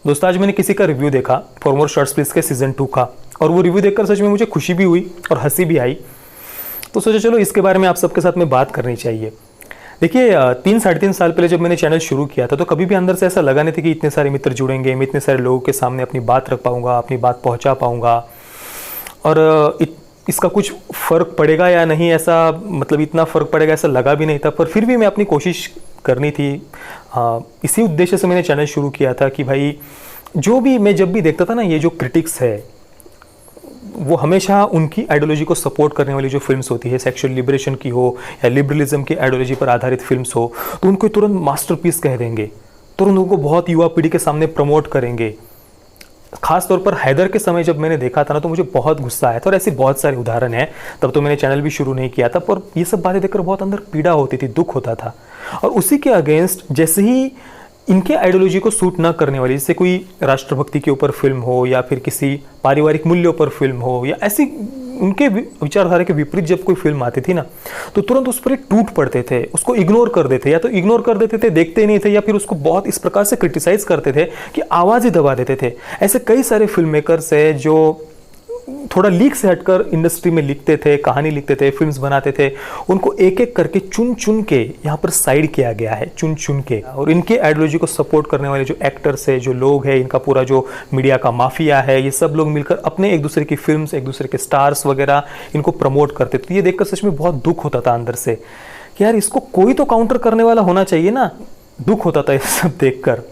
दोस्तों आज मैंने किसी का रिव्यू देखा फॉर मोर शॉर्ट्स प्लीज के सीजन 2 का, और वो रिव्यू देखकर सच में मुझे खुशी भी हुई और हंसी भी आई। तो सोचा चलो इसके बारे में आप सबके साथ में बात करनी चाहिए। देखिए 3-3.5 साल पहले जब मैंने चैनल शुरू किया था तो कभी भी अंदर से ऐसा लगा नहीं था कि इतने सारे मित्र जुड़ेंगे, मैं इतने सारे लोगों के सामने अपनी बात रख पाऊंगा, अपनी बात पहुंचा पाऊंगा और इसका कुछ फ़र्क पड़ेगा या नहीं, ऐसा मतलब इतना फ़र्क पड़ेगा ऐसा लगा भी नहीं था। पर फिर भी मैं अपनी कोशिश करनी थी। इसी उद्देश्य से मैंने चैनल शुरू किया था कि भाई जो भी मैं जब भी देखता था ना, ये जो क्रिटिक्स है वो हमेशा उनकी आइडियोलॉजी को सपोर्ट करने वाली जो फिल्म्स होती है, सेक्सुअल लिबरेशन की हो या लिबरलिज्म की आइडियोलॉजी पर आधारित फिल्म्स हो, तो उनको तुरंत मास्टरपीस कह देंगे, तुरंत उनको बहुत युवा पीढ़ी के सामने प्रमोट करेंगे। खास तौर पर हैदर के समय जब मैंने देखा था ना तो मुझे बहुत गुस्सा आया था, और ऐसे बहुत सारे उदाहरण हैं। तब तो मैंने चैनल भी शुरू नहीं किया था, पर ये सब बातें देखकर बहुत अंदर पीड़ा होती थी, दुख होता था। और उसी के अगेंस्ट जैसे ही इनके आइडियोलॉजी को सूट ना करने वाली, जैसे कोई राष्ट्रभक्ति के ऊपर फिल्म हो या फिर किसी पारिवारिक मूल्यों पर फिल्म हो या ऐसी उनके विचारधारा के विपरीत जब कोई फिल्म आती थी ना तो तुरंत उस पर टूट पड़ते थे, उसको इग्नोर कर देते, या तो इग्नोर कर देते थे, देखते ही नहीं थे, या फिर उसको बहुत इस प्रकार से क्रिटिसाइज करते थे कि आवाज़ ही दबा देते थे। ऐसे कई सारे फिल्म मेकर्स है जो थोड़ा लीक से हटकर इंडस्ट्री में लिखते थे, कहानी लिखते थे, फिल्म्स बनाते थे। उनको एक एक करके चुन चुन के यहाँ पर साइड किया गया है, चुन चुन के। और इनके आइडियोलॉजी को सपोर्ट करने वाले जो एक्टर्स है, जो लोग हैं, इनका पूरा जो मीडिया का माफिया है, ये सब लोग मिलकर अपने एक दूसरे की फिल्म्स, एक दूसरे के स्टार्स वगैरह इनको प्रमोट करते थे। ये देखकर सच में बहुत दुख होता था अंदर से कि यार इसको कोई तो काउंटर करने वाला होना चाहिए ना। दुख होता था ये सब देखकर।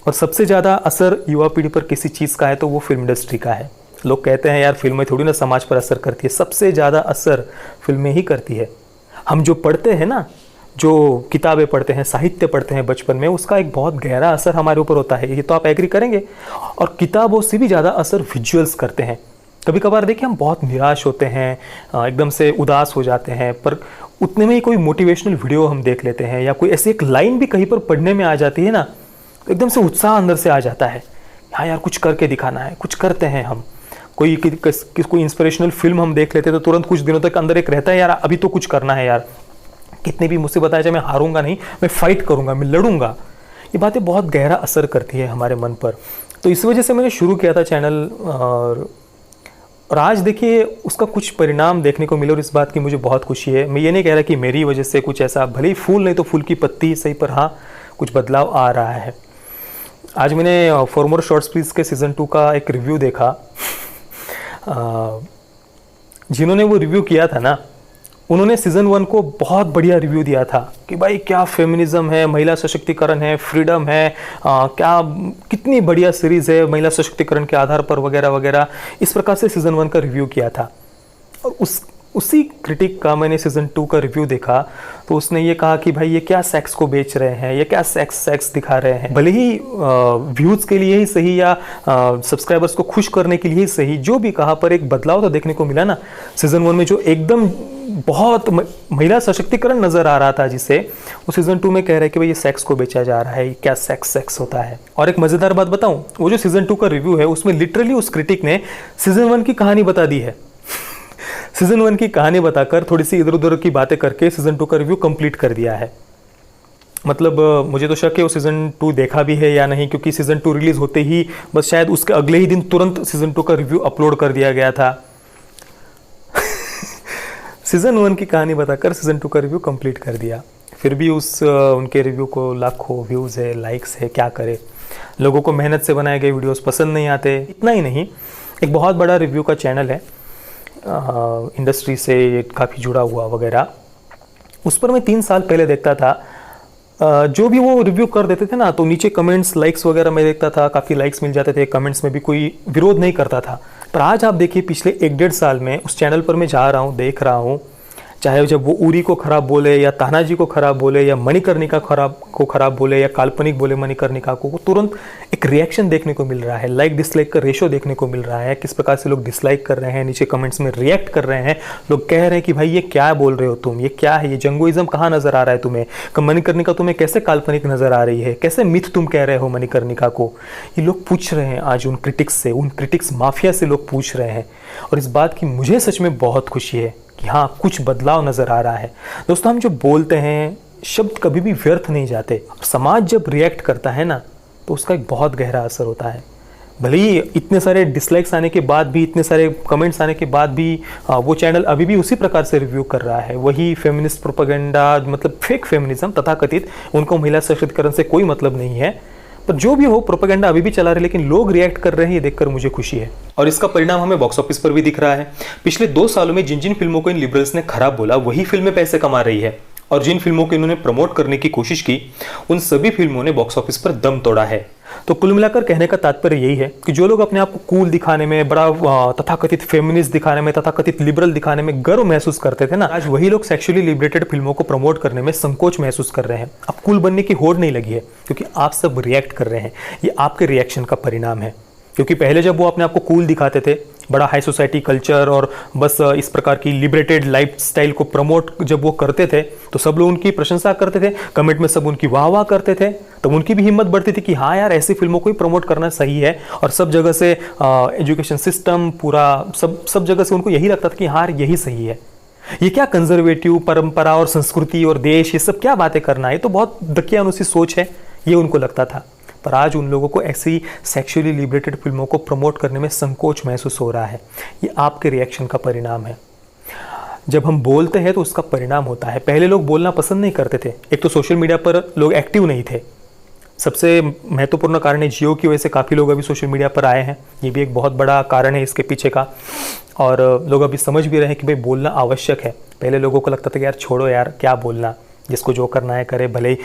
और सबसे ज़्यादा असर युवा पीढ़ी पर किसी चीज़ का है तो वो फिल्म इंडस्ट्री का है। लोग कहते हैं यार फिल्में थोड़ी ना समाज पर असर करती है, सबसे ज़्यादा असर फिल्में ही करती है। हम जो पढ़ते हैं ना, जो किताबें पढ़ते हैं, साहित्य पढ़ते हैं बचपन में, उसका एक बहुत गहरा असर हमारे ऊपर होता है, ये तो आप एग्री करेंगे। और किताबों से भी ज़्यादा असर विजुअल्स करते हैं। कभी कभार देखिए हम बहुत निराश होते हैं, एकदम से उदास हो जाते हैं, पर उतने में ही कोई मोटिवेशनल वीडियो हम देख लेते हैं या कोई ऐसी एक लाइन भी कहीं पर पढ़ने में आ जाती है ना, तो एकदम से उत्साह अंदर से आ जाता है, हाँ यार कुछ करके दिखाना है, कुछ करते हैं हम। कोई कोई इंस्पिरेशनल फिल्म हम देख लेते हैं तो तुरंत कुछ दिनों तक अंदर एक रहता है यार अभी तो कुछ करना है यार, कितनी भी मुसीबत आए जाए मैं हारूंगा नहीं, मैं फाइट करूंगा, मैं लड़ूंगा। ये बातें बहुत गहरा असर करती है हमारे मन पर। तो इस वजह से मैंने शुरू किया था चैनल, और आज देखिए उसका कुछ परिणाम देखने को मिले और इस बात की मुझे बहुत खुशी है। मैं ये नहीं कह रहा कि मेरी वजह से कुछ ऐसा, भले ही फूल नहीं तो फूल की पत्ती सही, पर हाँ कुछ बदलाव आ रहा है। आज मैंने फॉर मोर शॉर्ट्स प्लीज के सीजन 2 का एक रिव्यू देखा। जिन्होंने वो रिव्यू किया था ना, उन्होंने सीजन 1 को बहुत बढ़िया रिव्यू दिया था कि भाई क्या फेमिनिज्म है, महिला सशक्तिकरण है, फ्रीडम है, क्या कितनी बढ़िया सीरीज़ है महिला सशक्तिकरण के आधार पर वगैरह वगैरह। इस प्रकार से सीजन 1 का रिव्यू किया था। और उसी क्रिटिक का मैंने सीजन 2 का रिव्यू देखा तो उसने ये कहा कि भाई ये क्या सेक्स को बेच रहे हैं, ये क्या सेक्स दिखा रहे हैं। भले ही व्यूज़ के लिए ही सही या सब्सक्राइबर्स को खुश करने के लिए ही सही, जो भी कहा, पर एक बदलाव तो देखने को मिला ना। सीजन 1 में जो एकदम बहुत महिला सशक्तिकरण नजर आ रहा था जिसे, वो सीजन 2 में कह रहे हैं कि भाई ये सेक्स को बेचा जा रहा है, क्या सेक्स होता है। और एक मजेदार बात बताऊं, वो जो सीजन 2 का रिव्यू है उसमें लिटरली उस क्रिटिक ने सीजन 1 की कहानी बता दी है। सीजन 1 की कहानी बताकर थोड़ी सी इधर उधर की बातें करके सीजन 2 का रिव्यू कंप्लीट कर दिया है। मतलब मुझे तो शक है वो सीजन 2 देखा भी है या नहीं, क्योंकि सीजन 2 रिलीज होते ही बस शायद उसके अगले ही दिन तुरंत सीजन 2 का रिव्यू अपलोड कर दिया गया था। सीजन 1 की कहानी बताकर सीजन 2 का रिव्यू कंप्लीट कर दिया। फिर भी उनके रिव्यू को लाखों व्यूज़ है, लाइक्स है, क्या करे। लोगों को मेहनत से बनाए गए वीडियोस पसंद नहीं आते। इतना ही नहीं, एक बहुत बड़ा रिव्यू का चैनल है, इंडस्ट्री से काफ़ी जुड़ा हुआ वगैरह, उस पर मैं 3 साल पहले देखता था। जो भी वो रिव्यू कर देते थे ना तो नीचे कमेंट्स, लाइक्स वगैरह मैं देखता था, काफ़ी लाइक्स मिल जाते थे, कमेंट्स में भी कोई विरोध नहीं करता था। पर आज आप देखिए पिछले 1-1.5 साल में उस चैनल पर मैं जा रहा हूँ, देख रहा हूँ, चाहे जब वो उरी को खराब बोले या तानाजी को खराब बोले या मणिकर्णिका खराब बोले या काल्पनिक बोले मणिकर्णिका को तुरंत एक रिएक्शन देखने को मिल रहा है, लाइक डिसलाइक का रेशो देखने को मिल रहा है, किस प्रकार से लोग डिसलाइक कर रहे हैं, नीचे कमेंट्स में रिएक्ट कर रहे हैं। लोग कह रहे हैं कि भाई ये क्या बोल रहे हो तुम, ये क्या है, ये जंगोइज्म कहाँ नजर आ रहा है तुम्हें, मणिकर्णिका तुम्हें कैसे काल्पनिक नजर आ रही है, कैसे मिथ तुम कह रहे हो मणिकर्णिका को। ये लोग पूछ रहे हैं आज उन क्रिटिक्स से, उन क्रिटिक्स माफिया से लोग पूछ रहे हैं। और इस बात की मुझे सच में बहुत खुशी है कि हाँ कुछ बदलाव नज़र आ रहा है। दोस्तों हम जो बोलते हैं शब्द कभी भी व्यर्थ नहीं जाते। समाज जब रिएक्ट करता है ना तो उसका एक बहुत गहरा असर होता है। भले ही इतने सारे डिसलाइक्स आने के बाद भी, इतने सारे कमेंट्स आने के बाद भी वो चैनल अभी भी उसी प्रकार से रिव्यू कर रहा है, वही फेमिनिस्ट प्रोपेगेंडा, मतलब फेक फेमिनिज्म तथाकथित, उनको महिला सशक्तिकरण से कोई मतलब नहीं है, पर जो भी हो प्रोपेगेंडा अभी भी चला रहे, लेकिन लोग रिएक्ट कर रहे हैं, ये देखकर मुझे खुशी है। और इसका परिणाम हमें बॉक्स ऑफिस पर भी दिख रहा है। पिछले 2 सालों में जिन जिन फिल्मों को इन लिबरल्स ने खराब बोला, वही फिल्में पैसे कमा रही है, और जिन फिल्मों को इन्होंने प्रमोट करने की कोशिश की, उन सभी फिल्मों ने बॉक्स ऑफिस पर दम तोड़ा है। तो कुल मिलाकर कहने का तात्पर्य यही है कि जो लोग अपने आप को कूल दिखाने में, बड़ा तथाकथित फेमिनिस्ट दिखाने में, तथाकथित लिबरल दिखाने में गर्व महसूस करते थे ना, आज वही लोग सेक्सुअली लिबरेटेड फिल्मों को प्रमोट करने में संकोच महसूस कर रहे हैं। अब कूल बनने की होड़ नहीं लगी है, क्योंकि आप सब रिएक्ट कर रहे हैं। ये आपके रिएक्शन का परिणाम है। क्योंकि पहले जब वो अपने आप को कूल दिखाते थे, बड़ा हाई सोसाइटी कल्चर और बस इस प्रकार की लिबरेटेड लाइफस्टाइल को प्रमोट जब वो करते थे, तो सब लोग उनकी प्रशंसा करते थे, कमेंट में सब उनकी वाह वाह करते थे, तब उनकी भी हिम्मत बढ़ती थी कि हाँ यार, ऐसी फिल्मों को ही प्रमोट करना सही है। और सब जगह से एजुकेशन सिस्टम पूरा सब जगह से उनको यही लगता था कि हाँ यही सही है। ये क्या कंजर्वेटिव परंपरा और संस्कृति और देश, ये सब क्या बातें करना है, ये तो बहुत दकियानुसी सोच है, ये उनको लगता था। पर आज उन लोगों को ऐसी सेक्सुअली लिबरेटेड फिल्मों को प्रमोट करने में संकोच महसूस हो रहा है। ये आपके रिएक्शन का परिणाम है। जब हम बोलते हैं तो उसका परिणाम होता है। पहले लोग बोलना पसंद नहीं करते थे, एक तो सोशल मीडिया पर लोग एक्टिव नहीं थे। सबसे महत्वपूर्ण कारण है जियो की वजह से काफ़ी लोग अभी सोशल मीडिया पर आए हैं, ये भी एक बहुत बड़ा कारण है इसके पीछे का। और लोग अभी समझ भी रहे हैं कि भाई बोलना आवश्यक है। पहले लोगों को लगता था कि यार छोड़ो यार, क्या बोलना, जिसको जो करना है करे, भले ही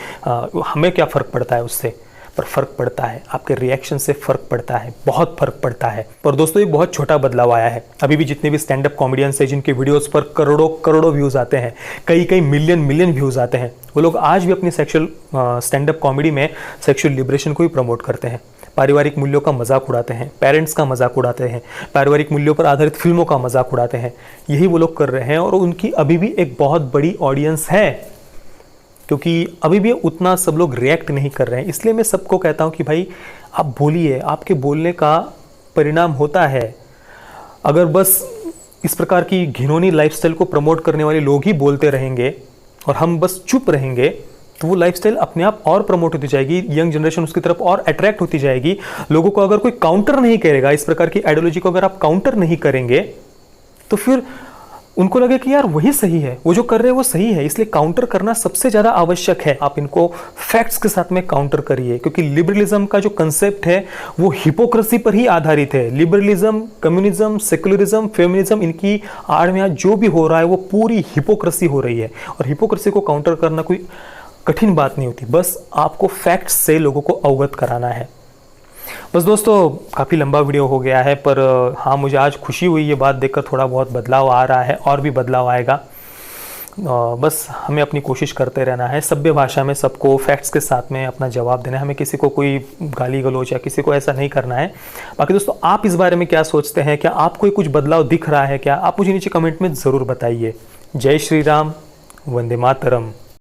हमें क्या फ़र्क पड़ता है उससे। पर फर्क पड़ता है, आपके रिएक्शन से फर्क पड़ता है, बहुत फर्क पड़ता है। पर दोस्तों ये बहुत छोटा बदलाव आया है। अभी भी जितने भी स्टैंड अप कॉमेडियंस हैं, जिनके वीडियोस पर करोड़ों करोड़ों व्यूज़ आते हैं, कई मिलियन व्यूज़ आते हैं, वो लोग आज भी अपनी सेक्सुअल स्टैंड अप कॉमेडी में सेक्सुअल लिबरेशन को ही प्रमोट करते हैं। पारिवारिक मूल्यों का मजाक उड़ाते हैं, पेरेंट्स का मजाक उड़ाते हैं, पारिवारिक मूल्यों पर आधारित फिल्मों का मजाक उड़ाते हैं। यही वो लोग कर रहे हैं, और उनकी अभी भी एक बहुत बड़ी ऑडियंस है, क्योंकि अभी भी उतना सब लोग रिएक्ट नहीं कर रहे हैं। इसलिए मैं सबको कहता हूं कि भाई आप बोलिए, आपके बोलने का परिणाम होता है। अगर बस इस प्रकार की घिनौनी लाइफस्टाइल को प्रमोट करने वाले लोग ही बोलते रहेंगे और हम बस चुप रहेंगे, तो वो लाइफस्टाइल अपने आप और प्रमोट होती जाएगी, यंग जनरेशन उसकी तरफ और अट्रैक्ट होती जाएगी। लोगों को अगर कोई काउंटर नहीं करेगा, इस प्रकार की आइडियोलॉजी को अगर आप काउंटर नहीं करेंगे, तो फिर उनको लगे कि यार वही सही है, वो जो कर रहे हैं वो सही है। इसलिए काउंटर करना सबसे ज़्यादा आवश्यक है। आप इनको फैक्ट्स के साथ में काउंटर करिए, क्योंकि लिबरलिज्म का जो कंसेप्ट है वो हिपोक्रेसी पर ही आधारित है। लिबरलिज्म, कम्युनिज्म, सेकुलरिज्म, फेमिनिज्म, इनकी आड़ में आज जो भी हो रहा है वो पूरी हिपोक्रेसी हो रही है। और हिपोक्रेसी को काउंटर करना कोई कठिन बात नहीं होती, बस आपको फैक्ट्स से लोगों को अवगत कराना है। बस दोस्तों, काफ़ी लंबा वीडियो हो गया है, पर हाँ मुझे आज खुशी हुई ये बात देखकर, थोड़ा बहुत बदलाव आ रहा है और भी बदलाव आएगा। बस हमें अपनी कोशिश करते रहना है, सभ्य भाषा में सबको फैक्ट्स के साथ में अपना जवाब देना है। हमें किसी को कोई गाली गलौज या किसी को ऐसा नहीं करना है। बाकी दोस्तों, आप इस बारे में क्या सोचते हैं? क्या आपको कुछ बदलाव दिख रहा है क्या? आप मुझे नीचे कमेंट में ज़रूर बताइए। जय श्री राम, वंदे मातरम।